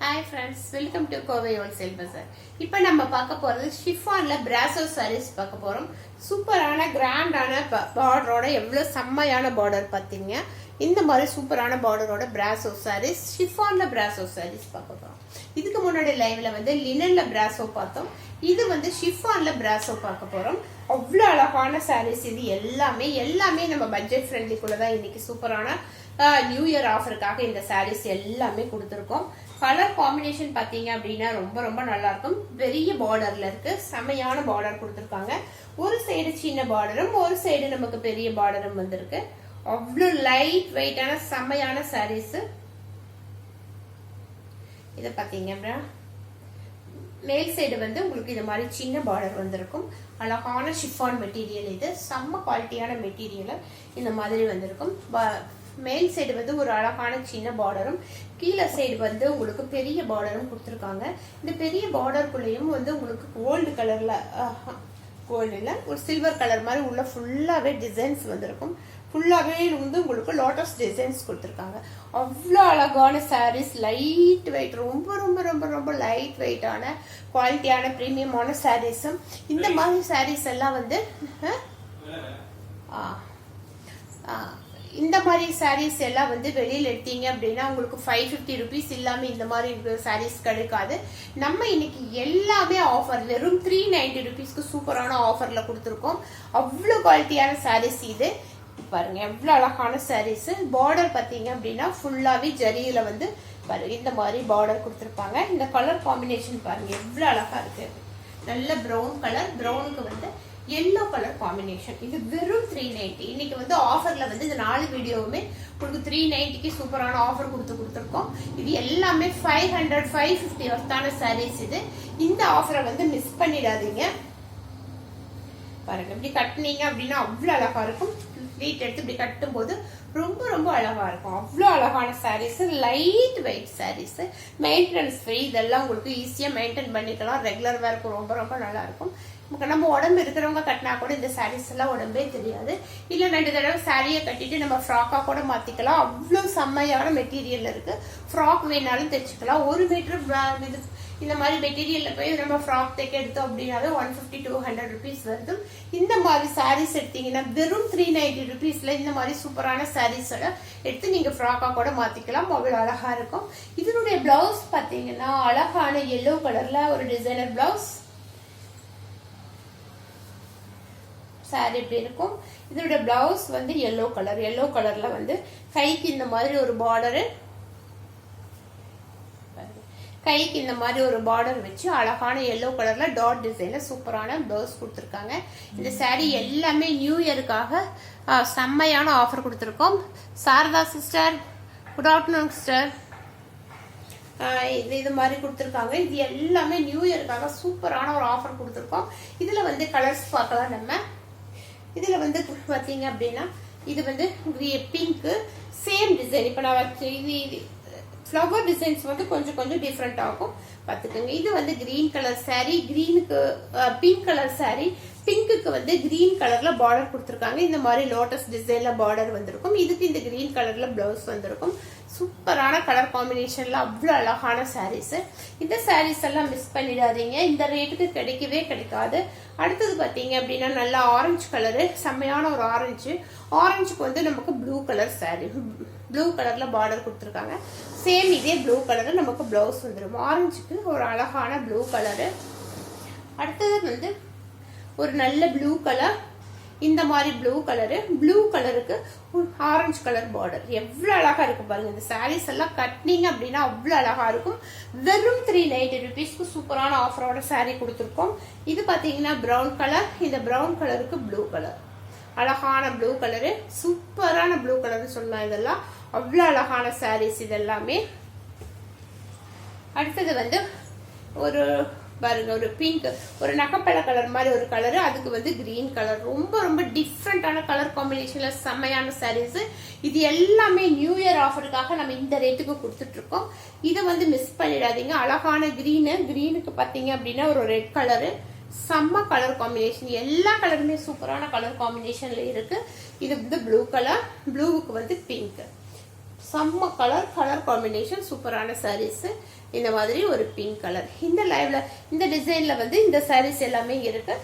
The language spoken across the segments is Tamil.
Hi friends, welcome to Kovai Wholesale Bazaar. இப்போ நம்ம பார்க்க போறது ஷிஃபான்ல பிராசோ சாரீஸ் பார்க்க போறோம். சூப்பரான கிராண்டான பார்டரோட எவ்வளவு செம்மையான பார்டர் பாத்தீங்க. இந்த மாதிரி சூப்பரான பார்டரோட பிராசோ சாரீஸ் ஷிஃபான்ல பிராசோ சாரீஸ் பார்க்க போறோம். இதுக்கு முன்னாடி லைவ்ல வந்து லினன்ல பிராசோ பார்த்தோம். இது வந்து ஷிஃபான்ல பிராசோ பார்க்க போறோம். அவ்வளவு அழகான சாரீஸ் இது எல்லாமே நம்ம பட்ஜெட் ஃப்ரெண்ட்லிக்குள்ள தான் இன்னைக்கு சூப்பரான நியூ இயர் ஆஃபருக்காக இந்த சாரீஸ் எல்லாமே கொடுத்துருக்கோம். கலர் காம்பினேஷன் பாத்தீங்க அப்படின்னா ரொம்ப நல்லா இருக்கும். பெரிய பார்டர்ல இருக்கு, செமையான பார்டர் கொடுத்துருக்காங்க. ஒரு சைடு சின்ன பார்டரும் ஒரு சைடு நமக்கு பெரிய பார்டரும் வந்திருக்கு. அவ்வளவு லைட் வெயிட்டான செமையான சாரீஸ். இத பாத்தீங்க மேல் சைடு வந்து உங்களுக்கு இது மாதிரி சின்ன பார்டர் வந்திருக்கும். அழகான ஷிஃபான் மெட்டீரியல், இது செம்ம குவாலிட்டியான மெட்டீரியல் இந்த மாதிரி வந்திருக்கும். மேல் சைடு வந்து ஒரு அழகான சின்ன பார்டரும் கீழே சைடு வந்து உங்களுக்கு பெரிய பார்டரும் கொடுத்துருக்காங்க. இந்த பெரிய பார்டருக்குள்ளேயும் வந்து உங்களுக்கு கோல்டு கலர்ல கோல்டுல ஒரு சில்வர் கலர் மாதிரி உள்ள ஃபுல்லாவே டிசைன்ஸ் வந்திருக்கும். ஃபுல்லாவே வந்து உங்களுக்கு லோட்டஸ் டிசைன்ஸ் கொடுத்துருக்காங்க. அவ்வளோ அழகான சாரீஸ், லைட் வெயிட், ரொம்ப லைட் வெயிட்டான குவாலிட்டியான பிரீமியமான சாரீஸும். இந்த மாதிரி சாரீஸ் எல்லாம் வந்து இந்த மாதிரி சாரீஸ் எல்லாம் வந்து வெளியில எடுத்தீங்க அப்படின்னா உங்களுக்கு 550 ருபீஸ் இல்லாம இந்த மாதிரி சாரீஸ் கிடைக்காது. நம்ம இன்னைக்கு எல்லாமே ஆஃபர், வெறும் 390 ருபீஸ்க்கு சூப்பரான ஆஃபர்ல கொடுத்துருக்கோம். அவ்வளவு குவாலிட்டியான சாரீஸ் இது. பாருங்க எவ்வளவு அழகான சாரீஸ். பார்டர் பாத்தீங்க அப்படின்னா ஃபுல்லாவே ஜரியில வந்து பாருங்க இந்த மாதிரி பார்டர் கொடுத்துருப்பாங்க. இந்த கலர் காம்பினேஷன் பாருங்க எவ்வளவு அழகா இருக்கு. நல்ல ப்ரௌன் கலர், ப்ரௌனுக்கு வந்து எல்லோ கலர் காம்பினேஷன். இது வெறும் 390. இன்னைக்கு வந்து ஆஃபர்ல வந்து இந்த 4 வீடியோவுமே உங்களுக்கு 390க்கு சூப்பரான ஆஃபர் கொடுத்துருக்கோம். இது எல்லாமே 500 550 வர்த்தான சாரீஸ். இது இந்த ஆஃபரை வந்து மிஸ் பண்ணிடாதீங்க. பாருங்க இப்படி கட்டினீங்க அப்படின்னா அவ்வளவு அழகா இருக்கும். வீட் எடுத்து இப்படி கட்டும் போது ரொம்ப அழகா இருக்கும். அவ்வளோ அழகான saris, light weight saris, maintenance free. இதெல்லாம் உங்களுக்கு ஈஸியா மெயின்டைன் பண்ணிக்கலாம். ரெகுலர் வேர்க்கு ரொம்ப நல்லா இருக்கும். நம்ம உடம்பு இருக்கிறவங்க கட்டினா கூட இந்த சாரீஸ் எல்லாம் உடம்பே தெரியாது. இல்ல 2 தடவை சாரியை கட்டிட்டு நம்ம ஃப்ராக்கா கூட மாத்திக்கலாம். அவ்வளவு செம்மையான மெட்டீரியல் இருக்கு. ஃப்ராக் வேணாலும் தைச்சுக்கலாம். 1 மீட்டர் இது இந்த மாதிரி மெட்டீரியல்ல போய் நம்ம ஃப்ராக் தைக்க எடுத்தோம் அப்படின்னாவே 150 200 ருபீஸ் வருது. இந்த மாதிரி சாரீஸ் எடுத்தீங்கன்னா வெறும் 390 ருபீஸ்ல இந்த மாதிரி சூப்பரான சாரீஸோட எடுத்து நீங்க ஃப்ராக்கா கூட மாத்திக்கலாம். அவ்வளவு அழகா இருக்கும். இதனுடைய பிளவுஸ் பாத்தீங்கன்னா அழகான எல்லோ கலர்ல ஒரு டிசைனர் பிளவுஸ் சாரி இப்படி இருக்கும். இதோட பிளவுஸ் வந்து எல்லோ கலர்ல வந்து கைக்கு இந்த மாதிரி ஒரு பார்டரு, கைக்கு இந்த மாதிரி ஒரு பார்டர் வச்சு அழகான எல்லோ கலர்ல டாட் டிசைன்ல சூப்பரான பிளவுஸ் கொடுத்துருக்காங்க. இந்த சாரி எல்லாமே நியூ இயருக்காக செம்மையான ஆஃபர் கொடுத்துருக்கோம். Sarada sister, good afternoon sister. இது மாதிரி கொடுத்துருக்காங்க. இது எல்லாமே நியூ இயருக்காக சூப்பரான ஒரு ஆஃபர் கொடுத்துருக்கோம். இதுல வந்து கலர்ஸ் பார்க்கலாம். நம்ம இதுல வந்து பாத்தீங்க அப்படின்னா இது வந்து பிங்க் சேம் டிசைன். இப்ப நான் வச்சு இது ஃப்ளவர் டிசைன்ஸ் வந்து கொஞ்சம் டிஃப்ரெண்ட் ஆகும் பாத்துக்கோங்க. இது வந்து கிரீன் கலர் சாரி, கிரீனுக்கு பிங்க் கலர் சாரி, பிங்க்குக்கு வந்து கிரீன் கலர்ல பார்டர் கொடுத்துருக்காங்க. இந்த மாதிரி லோட்டஸ் டிசைன்ல பார்டர் வந்திருக்கும். இதுக்கு இந்த கிரீன் கலர்ல பிளவுஸ் வந்திருக்கும். சூப்பரான கலர் காம்பினேஷன்ல அவ்வளவு அழகான சாரீஸ். இந்த சாரீஸ் எல்லாம் மிஸ் பண்ணிடாதீங்க. இந்த ரேட்டுக்கு கிடைக்காது. அடுத்தது பாத்தீங்க அப்படின்னா நல்ல ஆரஞ்சு கலரு, செம்மையான ஒரு ஆரஞ்சுக்கு வந்து நமக்கு ப்ளூ கலர் சாரி, ப்ளூ கலர்ல பார்டர் கொடுத்துருக்காங்க. சேம் இதே ப்ளூ கலர்ல நமக்கு பிளவுஸ் வந்துடும். ஆரஞ்சுக்கு ஒரு அழகான ப்ளூ கலரு. அடுத்தது வந்து ஒரு நல்ல ப்ளூ கலர், இந்த மாதிரி ப்ளூ கலருக்கு ஒரு ஆரஞ்சு கலர் பார்டர். எவ்வளவு அழகா இருக்கு பாருங்க. இந்த சாரீஸ் எல்லாம் கட்டினீங்க அப்படின்னா அவ்வளவு அழகா இருக்கும். வெறும் 390 ருபீஸ்க்கு சூப்பரான ஆஃபரோட சாரி கொடுத்துருக்கோம். இது பாத்தீங்கன்னா பிரவுன் கலர், இந்த பிரவுன் கலருக்கு ப்ளூ கலர், அழகான ப்ளூ கலரு, சூப்பரான ப்ளூ கலர் சொல்லலாம். இதெல்லாம் அவ்வளவு அழகான சாரீஸ் இதெல்லாமே. அடுத்தது வந்து ஒரு பாருங்க ஒரு பிங்க், ஒரு நகைப்பழ கலர் மாதிரி ஒரு கலரு, அதுக்கு வந்து கிரீன் கலர். ரொம்ப டிஃப்ரெண்டான கலர் காம்பினேஷன்ல செம்மையான சாரீஸ். இது எல்லாமே நியூ இயர் ஆஃபருக்காக நம்ம இந்த ரேட்டுக்கு கொடுத்துட்டு இருக்கோம். இதை வந்து மிஸ் பண்ணிடாதீங்க. அழகான கிரீனுக்கு பாத்தீங்க அப்படின்னா ஒரு ரெட் கலரு, செம்ம கலர் காம்பினேஷன். எல்லா கலருமே சூப்பரான கலர் காம்பினேஷன்ல இருக்கு. இது வந்து ப்ளூ கலர், ப்ளூவுக்கு வந்து பிங்க், செம்ம கலர் காம்பினேஷன், சூப்பரான சாரீஸ். இந்த மாதிரி ஒரு பிங்க் கலர். இந்த லைவ்ல இந்த டிசைன்ல வந்து இந்த சாரீஸ் எல்லாமே இருக்கு.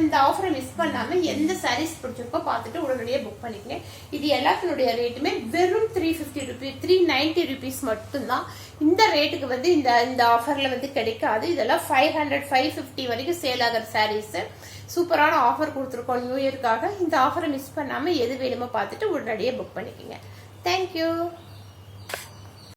இந்த ஆஃபரை மிஸ் பண்ணாம எந்த சாரீஸ் பிடிச்சிருக்கோ பார்த்துட்டு உடனடியே புக் பண்ணிக்கங்க. இது எல்லாத்தினுடைய ரேட்டுமே வெறும் 350 ருபீஸ், 390 ருபீஸ் மட்டும்தான். இந்த ரேட்டுக்கு வந்து இந்த ஆஃபர்ல வந்து கிடைக்காது. இதெல்லாம் 500 550 வரைக்கும் சேல் ஆகிற சாரீஸ். சூப்பரான ஆஃபர் கொடுத்துருக்கோம் நியூ இயர்க்காக. இந்த ஆஃபரை மிஸ் பண்ணாம எது வேணுமோ பார்த்துட்டு உடனடியே புக் பண்ணிக்கோங்க. தேங்க்யூ.